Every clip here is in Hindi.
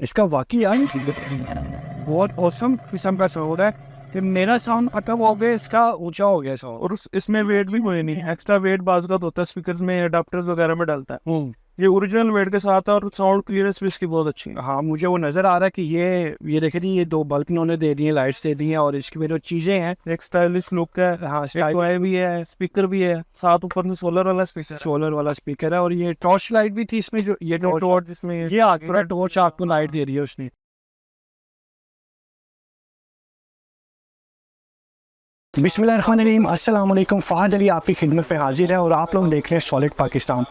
इसका वाकई यार बहुत औसम किस्म का साउंड है कि मेरा साउंड खत्म हो गया, इसका ऊंचा हो गया साउंड। और इसमें वेट भी कोई नहीं, एक्स्ट्रा वेट बाजू का होता है स्पीकर में, अडाप्टर्स वगैरह में डालता है। ये ओरिजिनल वेट के साथ है और साउंड क्लियरेंस भी इसकी बहुत अच्छी है। हाँ, मुझे वो नज़र आ रहा है कि ये देखे जी, ये दो बल्ब इन्होंने दे दिए, लाइट्स दे दी हैं, और इसकी में जो चीज़ें हैं, एक स्टाइलिश लुक है। हाँ एक टॉय भी है, स्पीकर भी है, साथ ऊपर में सोलर वाला स्पीकर, सोलर वाला स्पीकर है, और ये टॉर्च लाइट भी थी इसमें, जो ये टॉर्च जिसमें ये आगे पूरा टॉर्च आपको लाइट दे रही है उसने। बिस्मिल्लाहिर्रहमानिर्रहीम, अस्सलाम वालेकुम। फ़हद अली आपकी खिदमत पे हाजिर है और आप लोग देख रहे हैं सॉलिड पाकिस्तान।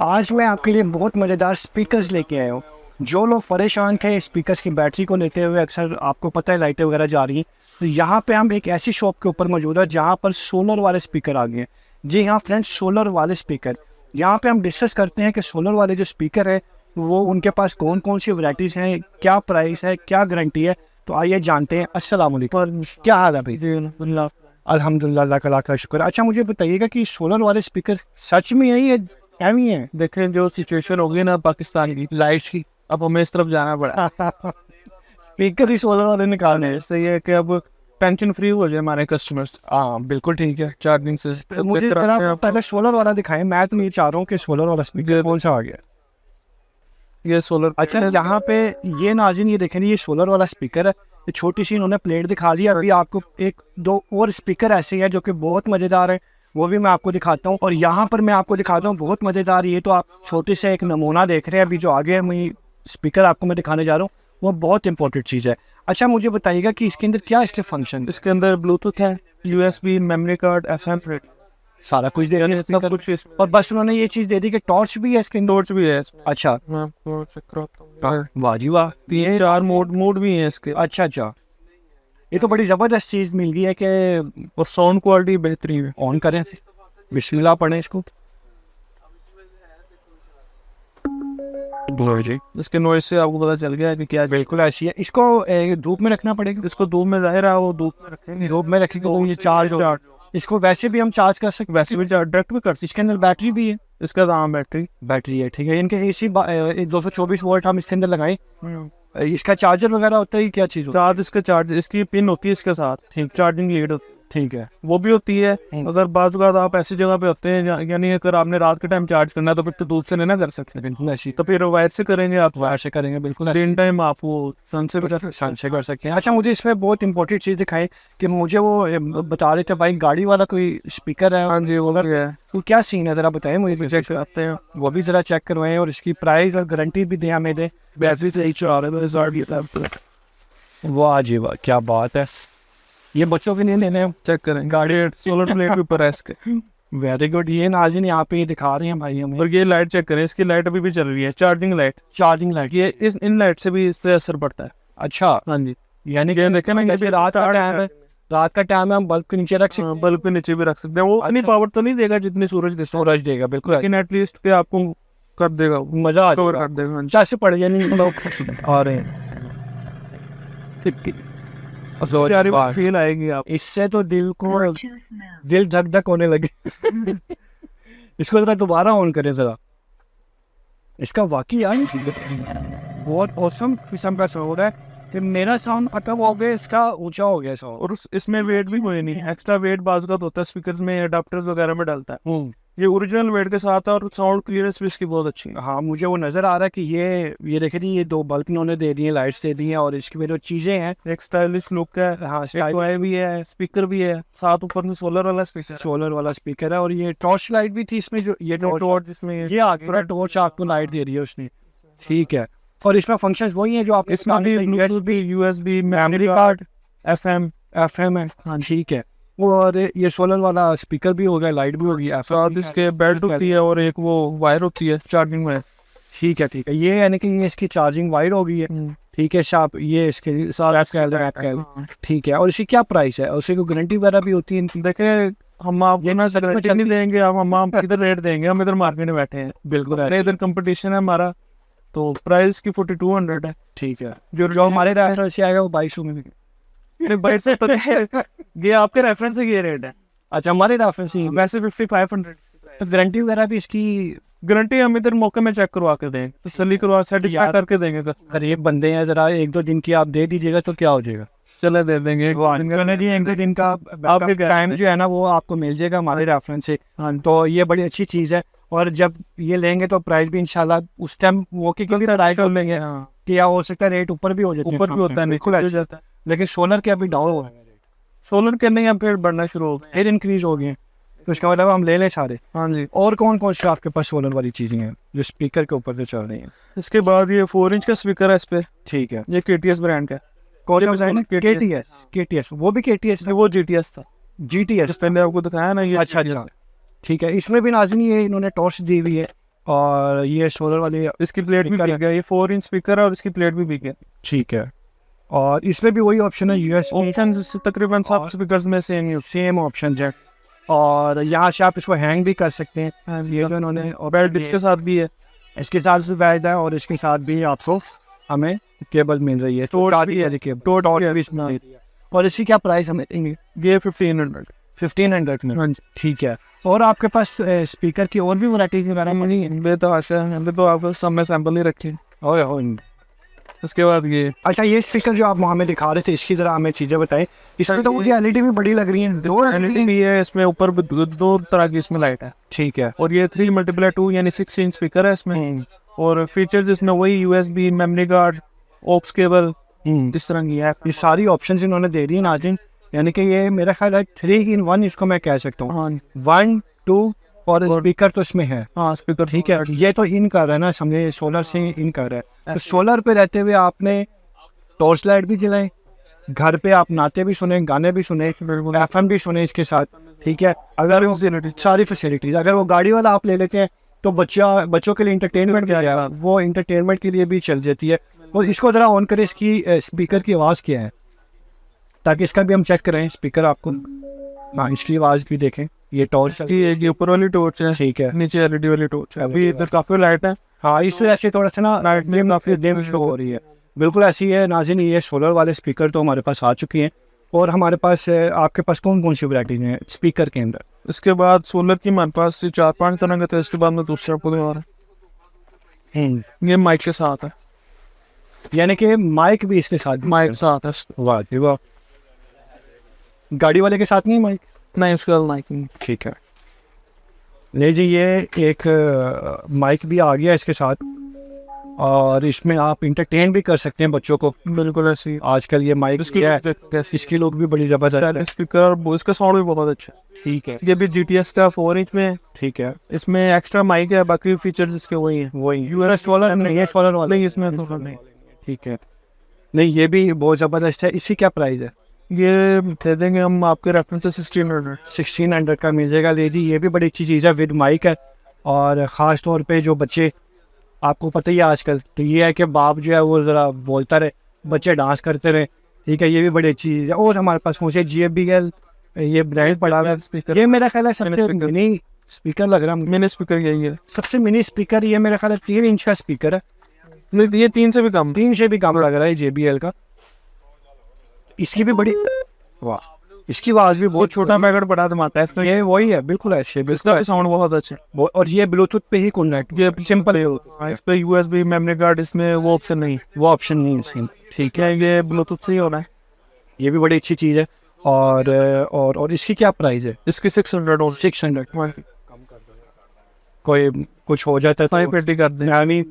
आज मैं आपके लिए बहुत मज़ेदार स्पीकर्स लेके आया हूँ। जो लोग परेशान थे स्पीकर्स की बैटरी को लेते हुए, अक्सर आपको पता है लाइटें वगैरह जा रही हैं, तो यहाँ पे हम एक ऐसी शॉप के ऊपर मौजूद है जहाँ पर सोलर वाले स्पीकर आ गए हैं। जी हाँ फ्रेंड्स, सोलर वाले स्पीकर। यहाँ पे हम डिस्कस करते हैं कि सोलर वाले जो स्पीकर है वो उनके पास कौन कौन सी वैराइटीज़ हैं, क्या प्राइस है, क्या गारंटी है। तो आइए जानते हैं। अस्सलाम वालेकुम, क्या हाल है भाई? अल्हम्दुलिल्लाह, अल्लाह का लाख का शुक्र। अच्छा, मुझे बताइएगा कि सोलर वाले स्पीकर सच में है या एम ही है? देखें जो सिचुएशन होगी ना पाकिस्तान की लाइट्स की, अब हमें इस तरफ जाना पड़ा। स्पीकर ही सोलर वाले निकालने हैं। इससे ये है कि अब टेंशन फ्री हो जाए हमारे कस्टमर्स। हाँ बिल्कुल ठीक है। चार्जिंग से मुझे जरा पहले सोलर वाला दिखाएं। मैं तो ये चाह रहा हूँ कि सोलर वाला स्पीकर कौन सा आ गया। ये सोलर। अच्छा, यहाँ पे ये नाज़रीन ये देखें, ये सोलर वाला स्पीकर है। ये छोटी सी इन्होंने प्लेट दिखा दी। अभी आपको एक दो और स्पीकर ऐसे हैं जो कि बहुत मज़ेदार हैं, वो भी मैं आपको दिखाता हूँ। और यहाँ पर मैं आपको दिखाता हूँ बहुत मज़ेदार, ये तो आप छोटे से एक नमूना देख रहे हैं। अभी जो आगे मैं स्पीकर आपको मैं दिखाने जा रहा हूँ वो बहुत इंपॉर्टेंट चीज़ है। अच्छा, मुझे बताइएगा कि इसके अंदर क्या इसके फंक्शन? इसके अंदर ब्लूटूथ है, USB, मेमोरी कार्ड, FM, सारा कुछ दे रहे हैं, सब कुछ। और बस उन्होंने ये चीज़ दे दी कि टॉर्च भी है इसके अंदर। टॉर्च भी है इसमें। अच्छा, मैं आपको चेक कराता हूँ। वाह जी वाह। 3-4 मोड भी हैं इसके। अच्छा अच्छा, ये तो बड़ी ज़बरदस्त चीज़ मिल गई है कि और साउंड क्वालिटी बेहतरीन है। ऑन करें, बिस्मिल्लाह पढ़ें इसको। जी, इसके नॉइज से आपको पता चल गया है कि क्या। बिल्कुल ऐसी है। इसको धूप में रखना पड़ेगा। इसको धूप में जाहिर है वो धूप में रखेंगे, धूप में रखेंगे तो ये चार्ज हो। इसको वैसे भी हम चार्ज कर सकते, वैसे भी चार्ज डायरेक्ट भी कर सकते। इसके अंदर बैटरी भी है। इसका दाम बैटरी है, ठीक है। इनके AC 224 वोल्ट हम इसके अंदर लगाएं। इसका चार्जर वगैरह होता है, क्या चीज़ होती है? चार्ज इसका चार्ज इसकी पिन होती है इसके साथ, ठीक चार्जिंग लीड होती है, ठीक है, वो भी होती है। अगर बाज़ आप ऐसी जगह पे होते हैं यानी अगर आपने रात के टाइम चार्ज करना है तो फिर तो दूध से नहीं ना कर सकते, बिल्कुल ऐसी। तो फिर वायर से करेंगे आप। वायर से करेंगे, बिल्कुल। दिन टाइम आप वो सन से भी कर सकते हैं। अच्छा, मुझे इसमें बहुत इंपॉर्टेंट चीज़ दिखाई कि मुझे वो बता रहे थे भाई गाड़ी वाला कोई स्पीकर है। हाँ जी, वो है। वो क्या सीन है ज़रा बताएं मुझे। चेक करते हैं, वो भी ज़रा चेक करवाएं और इसकी प्राइस और गारंटी भी दें हमें दे। बैटरी से ही। वाह जी वाह, क्या बात है। ये बच्चों के लिए लेने हैं। चेक करें, गाड़ी सोलर प्लेट के ऊपर है इसके। Very good. ये नाज़रीन यहाँ पे दिखा रहे हैं भाई हमें। और ये लाइट चेक करें, इसकी लाइट अभी भी चल रही है, चार्जिंग लाइट। ये इन लाइट से भी इस पे असर पड़ता है। अच्छा, हाँ जी, यानी कि देखें ना, जैसे रात का टाइम है, रात का टाइम है, हम बल्ब के नीचे रख सकते हैं। बल्ब के नीचे भी रख सकते हैं। वो इतनी पावर तो नहीं देगा जितनी सूरज देगा, बिल्कुल, लेकिन एटलीस्ट के आपको कर देगा, मजा आ कवर जाएगा। कर देगा। अच्छा से पड़ जाए नहीं लोग आ रहे हैं। फील आएगी आप। इससे तो दिल धक धक होने लगे। इसको जरा दोबारा ऑन करें जरा। इसका वाकई यार बहुत औसम किस्म का साउंड है कि मेरा साउंड खत्म हो गया, इसका ऊंचा हो गया साउंड। और इसमें वेट भी कोई नहीं, एक्स्ट्रा वेट बाजू का होता है स्पीकर में, अडाप्टर्स वगैरह में डालता है। ये ओरिजिनल वेट के साथ है और साउंड क्लियरेंस भी इसकी बहुत अच्छी है। हाँ, मुझे वो नज़र आ रहा है कि ये देखे जी, ये दो बल्ब इन्होंने दे दिए, लाइट्स दे दी हैं, और इसकी में जो चीज़ें हैं, एक स्टाइलिश लुक है। हाँ, टॉय भी है, स्पीकर भी है, साथ ऊपर में सोलर वाला स्पीकर है, और ये टॉर्च लाइट भी थी इसमें, जो ये टॉर्च जिसमें ये आगे पूरा टॉर्च आपको लाइट दे रही है उसने, ठीक है। और इसमें फंक्शंस वही हैं जो आप इसमें भी ब्लूटूथ भी, USB, मेमोरी कार्ड, FM है। हाँ ठीक है। और ये सोलर वाला स्पीकर भी हो गया, लाइट भी होगी, साथ इसके बेल्ट होती है और एक वो वायर होती है चार्जिंग में। ठीक है ठीक है। ये यानी कि इसकी चार्जिंग वायर हो गई है, ठीक है शाप। ये इसके साथ ठीक है। और इसकी क्या प्राइस है? उसकी कोई गारंटी वगैरह भी होती है? देखें, हम आप ये ना गारंटी नहीं देंगे, हम किधर रेट देंगे, हम इधर मार्केट में बैठे हैं। बिल्कुल, इधर कंपटीशन है हमारा, तो प्राइस की 4200 है। ठीक है। जो हमारे रेफरेंस से आएगा वो 2200 में। भाई से तो ये आपके रेफरेंस से ये रेट है। अच्छा, हमारे रेफरेंस से वैसे 5500 तो गारंटी वगैरह भी इसकी गारंटी हम इधर मौके में चेक करवा के देंगे, तसल्ली करवा सेटिस्फाई करके देंगे। गरीब बंदे हैं, ज़रा 1-2 दिन की आप दे दीजिएगा तो क्या हो जाएगा। चले दे देंगे, चले जी 1-2 दिन का आपके टाइम जो है ना वो आपको मिल जाएगा हमारे रेफरेंस से। हाँ, तो ये बड़ी अच्छी चीज़ है। और जब ये लेंगे तो प्राइस भी इंशाल्लाह उस टाइम मौके की प्राइस कर लेंगे। हाँ, कि हो सकता है रेट ऊपर भी हो जाता है, ऊपर भी होता है, बिल्कुल नीचे भी ऐसे। हो जाता है। लेकिन सोलर के अभी डाउन हो गए, सोलर के नहीं हम फिर बढ़ना शुरू हो गए। फिर इंक्रीज हो गए, तो इसका मतलब हम ले लें सारे। हाँ जी। और कौन कौन से आपके पास सोलर वाली चीज़ें हैं जो स्पीकर के ऊपर जो चल रही हैं? इसके बाद ये 4 इंच का स्पीकर है इस पे, ठीक है। ये KTS ब्रांड का है। कौन सा ये डिज़ाइन है? KTS। KTS, वो भी KTS था, वो GTS था, GTS। जिस पहले आपको दिखाया ना, ये अच्छा GTS अच्छा, है। ठीक है। इसमें भी नाज़रीन ये इन्होंने टॉर्च दी हुई है और ये सोलर वाली, इसकी प्लेट भी स्पीकर बिक गया, ये 4 इंच स्पीकर है और इसकी प्लेट भी बिक गया। ठीक है। और इसमें भी वही ऑप्शन है USB, ऑप्शन तकरीबन सब और- स्पीकर्स में सेम ही होता सेम ऑप्शन है। और यहाँ से आप इसको हैंग भी कर सकते हैं। है। ये जो इन्होंने बेल्ट इसके साथ भी है, इसके साथ से बैठ है और इसके साथ भी आपको हमें केबल मिल रही है, टॉर्च चार भी है, वाली केबल, टॉर्च टॉर्च भी है। भी इसमें दे दी है। और इसकी क्या प्राइस हमें देंगे? ये 1500। 1500 में। हाँ जी। ठीक है। और आपके पास स्पीकर की और भी वैरायटीज वगैरह मिली है? बेतहाशा है, हमने तो आपको सब में सैंपल ही रखे। ओए होए। उसके बाद ये अच्छा, ये स्पीकर जो आप हमें दिखा रहे थे इसकी ज़रा हमें चीज़ें बताएं। इसमें तो मुझे LED भी बड़ी लग रही है, दो LED भी है, इसमें ऊपर भी दो तरह की इसमें लाइट है। ठीक है। और ये 3x2 यानी 6 इंच स्पीकर है इसमें। और फीचर्स इसमें वही USB, memory card, aux cable, इस तरह की है। ये सारी ऑप्शंस इन्होंने दे दी है नाज़रीन, यानी कि ये मेरा ख्याल है 3 in 1 इसको मैं कह सकता हूँ। हाँ 1, 2 और स्पीकर तो इसमें है। हाँ, स्पीकर ठीक है। ये तो इन कर रहा है ना, समझे, सोलर से इन कर रहा है। तो सोलर पे रहते हुए आपने टॉर्च लाइट भी जलाए, घर पे आप नाते भी सुने, गाने भी सुने, FM भी सुने इसके साथ। ठीक है। अगर वो सारी फैसिलिटीज, अगर वो गाड़ी वाला आप ले लेते हैं तो बच्चों के लिए इंटरटेनमेंट भी है, वो इंटरटेनमेंट के लिए भी चल जाती है। और इसको ज़रा ऑन करें, इसकी स्पीकर की आवाज़ क्या है, ताकि इसका भी हम चेक करें स्पीकर आपको। हाँ, इसकी आवाज़ भी देखें। ये टॉर्च इसकी एक ये ऊपर वाली टॉर्च है, ठीक है। नीचे LED वाली टॉर्च है। अभी इधर काफी लाइट है। हाँ, इस वजह से थोड़ा सा ना लाइट में काफी डिम शो हो रही है। बिल्कुल ऐसी है नाज़रीन। ये सोलर वाले स्पीकर तो हमारे पास आ चुके हैं। और हमारे पास आपके पास कौन कौन सी वैरायटीज हैं स्पीकर के अंदर? इसके बाद सोलर की हमारे पास 4-5 तरह के थे। इसके बाद में दूसरा आपको दिखा रहा हूं। ये माइक के साथ है, यानी कि माइक भी इसके साथ? माइक साथ है। वाह जी वाह। गाड़ी वाले के साथ नहीं माइक? नहीं, उसका माइक नहीं। ठीक है। ले जी, ये एक माइक भी आ गया इसके साथ और इसमें आप इंटरटेन भी कर सकते हैं बच्चों को। बिल्कुल ऐसी आजकल ये माइक इसकी है, कैसी इसकी लुक भी बड़ी ज़बरदस्त है। स्पीकर और वॉइस का साउंड भी बहुत अच्छा है। ठीक है। ये भी GTS का 4 इंच में है। ठीक है। इसमें एक्स्ट्रा माइक है, बाकी फीचर्स इसके वही हैं। वही सोलर नहीं है, सोलर वाला नहीं, इसमें सोलर नहीं। ठीक है। नहीं, ये भी बहुत ज़बरदस्त है। इसी क्या प्राइस है? ये दे देंगे हम आपके रेफरेंस से 1600। 1600 का मिल जाएगा। ले जी, ये भी बड़ी अच्छी चीज़ है, विद माइक है। और ख़ास तौर पे जो बच्चे, आपको पता ही है आजकल तो ये है कि बाप जो है वो ज़रा बोलता रहे, बच्चे डांस करते रहे। ठीक है, ये भी बड़ी अच्छी चीज़ है। और हमारे पास मुझे JBL ये ब्रांड पड़ा हुआ है स्पीकर, ये मेरा ख्याल है सबसे मिनी स्पीकर लग रहा है। मिनी स्पीकर यही है, सबसे मिनी स्पीकर ये मेरा ख्याल है 3 इंच का स्पीकर है। नहीं, ये 3 से भी कम। 3 से भी कम लग रहा है JBL का। इसकी भी बड़ी, वाह, इसकी आवाज़ भी बहुत छोटा पैकेट बड़ा धमाता है इसमें। ये वही है, बिल्कुल ऐसे, इसका भी साउंड बहुत अच्छा है। और ये ब्लूटूथ पे ही कनेक्ट, ये सिंपल है, इस पे USB मेमोरी कार्ड, इसमें वो ऑप्शन नहीं, वो ऑप्शन नहीं है इसमें। ठीक है। ये ब्लूटूथ से ही होना है। ये भी बड़ी अच्छी चीज़ है। और इसकी क्या प्राइस है? इसकी 600 600। कोई कुछ हो जाता है तो 580 कर दें। यानी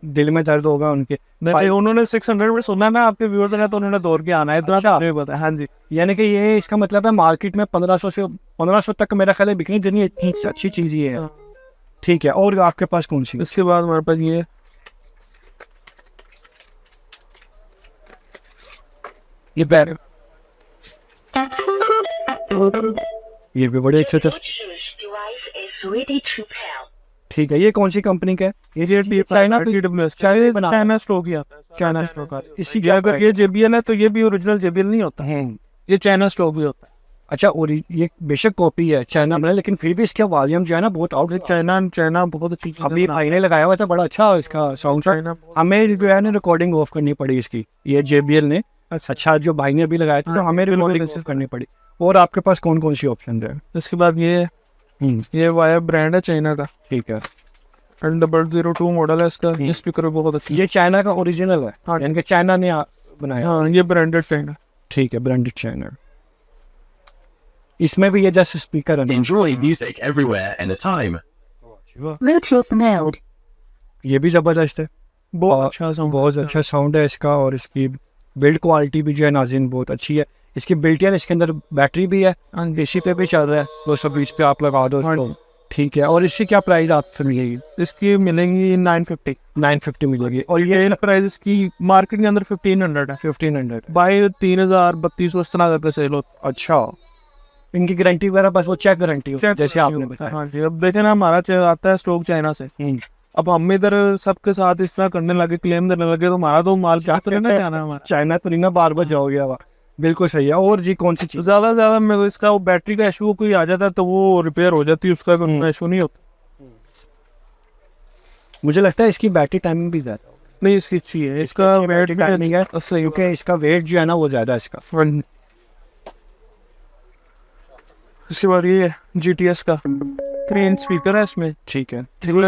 दिल में दर्द होगा उनके। नहीं, उन्होंने 600 में सुना ना आपके व्यूअर्स ने, तो उन्होंने दौड़ के आना है इतना। अच्छा। तो पता है। हाँ जी। यानी कि ये इसका मतलब है मार्केट में 1500 तक मेरा ख्याल है बिकनी जितनी अच्छी चीज़ ये है। ठीक है। और आपके पास कौन सी? इसके बाद हमारे पास ये पैर, ये भी बड़े अच्छे थे। ठीक है। ये कौन सी कंपनी का है? ये चाइना चाइना स्टॉक ही आता है, चाइना स्टॉक का। इसी के अगर ये JBL है तो ये भी ओरिजिनल JBL नहीं होता है, ये चाइना स्टॉक भी होता है। अच्छा, और ये बेशक कॉपी है चाइना में, लेकिन फिर भी इसका वॉल्यूम जो है ना बहुत आउट। चाइना बहुत अच्छी चीज़ अभी भाई ने लगाया हुआ था, बड़ा अच्छा इसका साउंड। हमें जो है ना रिकॉर्डिंग ऑफ करनी पड़ी इसकी, ये JBL ने। अच्छा, जो भाई ने अभी लगाया था तो हमें रिकॉर्डिंग ऑफ करनी पड़ी। और आपके पास कौन कौन सी ऑप्शन है? इसके बाद ये ये वाया ब्रांड है चाइना का, ठीक है। एंड 002 मॉडल है इसका। ये स्पीकर बहुत अच्छा ये चाइना का ओरिजिनल है, हाँ। यानी कि चाइना ने बनाया। हाँ, ये ब्रांडेड चाइना। ठीक है, ब्रांडेड चाइना। इसमें भी ये जस्ट स्पीकर है। Enjoy music everywhere anytime. Bluetooth mode. ये भी जबरदस्त है, बहुत अच्छा साउंड, बहुत अच्छा साउंड है इसका। और इसकी बिल्ड क्वालिटी भी जो है नाज़रीन बहुत अच्छी है। इसकी बिल्ट इन इसके अंदर बैटरी भी है, एसी पे भी चल रहा है, 220 पे आप लगा दो इसको। ठीक है। और इसकी क्या प्राइस आपसे मिलेगी? इसकी मिलेंगी 950। 950 मिलेगी। और ये प्राइस इसकी मार्केट के अंदर 1500 है। 1500। बाई 3000 3200 इस तरह करके सेल होता अच्छा, इनकी गारंटी वगैरह बस वो चेक गारंटी हो है। जैसे आपने बताया। हाँ जी। अब देखे ना, हमारा आता है स्टॉक चाइना से। अब हम इधर सबके साथ इस तरह करने लगे, क्लेम देने लगे, तो हमारा तो माल तो नहीं ना जाना हमारा। चाइना तो नहीं ना बार बार जाओगे अब। बिल्कुल सही है। और जी कौन सी चीज़? ज्यादा से ज्यादा मेरे को इसका वो बैटरी का इशू कोई आ जाता है तो वो रिपेयर हो जाती है, उसका कोई इशू नहीं होता। मुझे लगता है इसकी बैटरी टाइमिंग भी ज़्यादा नहीं, इसकी अच्छी है। इसका वेट टाइमिंग है सही क्योंकि इसका वेट जो है ना वो ज़्यादा है इसका। इसके बाद ये GTS का 3 इंच स्पीकर है इसमें। ठीक है। 3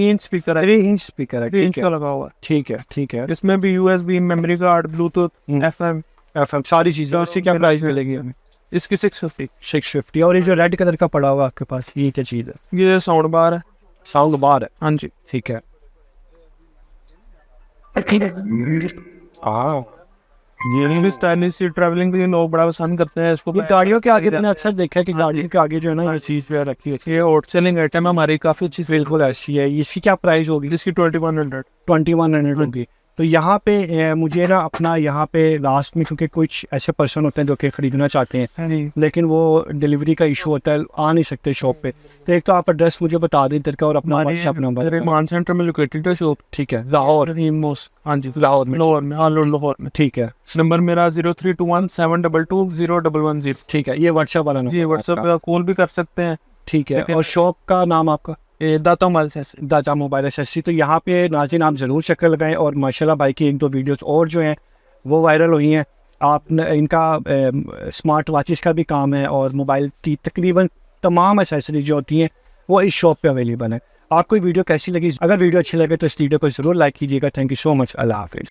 इंच स्पीकर है, 3 इंच स्पीकर है। 3 इंच ठीक का है, लगा हुआ है। ठीक है, ठीक है। इसमें भी USB, memory card, Bluetooth, FM, FM सारी चीज़ें। उससे क्या प्राइस मिलेगी हमें? इसकी 650। 650। और ये जो रेड कलर का पड़ा हुआ आपके पास, ये क्या चीज़ है? ये साउंड बार है। साउंड बार है। हाँ जी। ठीक है। हाँ, ये स्टाइलिश ट्रैवलिंग के लिए लोग बड़ा पसंद करते हैं इसको। ये गाड़ियों के आगे मैंने अक्सर देखा है कि गाड़ियों के आगे जो है ना ये चीज़ जो है रखी है। ये हॉट सेलिंग आइटम है हमारी, काफी अच्छी सेल। बिल्कुल ऐसी है। इसकी क्या प्राइस होगी? जिसकी 2100। 2100 होगी। तो यहाँ पे मुझे ना अपना यहाँ पे लास्ट में, क्योंकि कुछ ऐसे पर्सन होते हैं जो कि ख़रीदना चाहते हैं जी। लेकिन वो डिलीवरी का इशू होता है, आ नहीं सकते शॉप पे। तो एक तो आप एड्रेस मुझे बता दें इधर का और अपना व्हाट्सएप नंबर। मान सेंटर में लोकेटेड है शॉप। ठीक है। लाहौर। हाँ जी, लाहौर में। लाहौर में। हाँ, लाहौर में। ठीक है, नंबर मेरा 0321722010। ठीक है। ये व्हाट्सएप वाला जी, नंबर व्हाट्सएप पे कॉल भी कर सकते हैं। ठीक है। और शॉप का नाम आपका? ये दाता मोबाइल से दाता मोबाइल एसेसरी। तो यहाँ पे नाज़रीन आप ज़रूर चक्कर लगाएं। और माशाल्लाह भाई की 1-2 वीडियोस और जो हैं वो वायरल हुई हैं। आप इनका स्मार्ट वॉचेस का भी काम है और मोबाइल की तकरीबन तमाम एसेसरी जो होती हैं वो इस शॉप पे अवेलेबल है। आपको वीडियो कैसी लगी? अगर वीडियो अच्छी लगे तो इस वीडियो को ज़रूर लाइक कीजिएगा। Thank you so much. अल्लाह हाफिज़।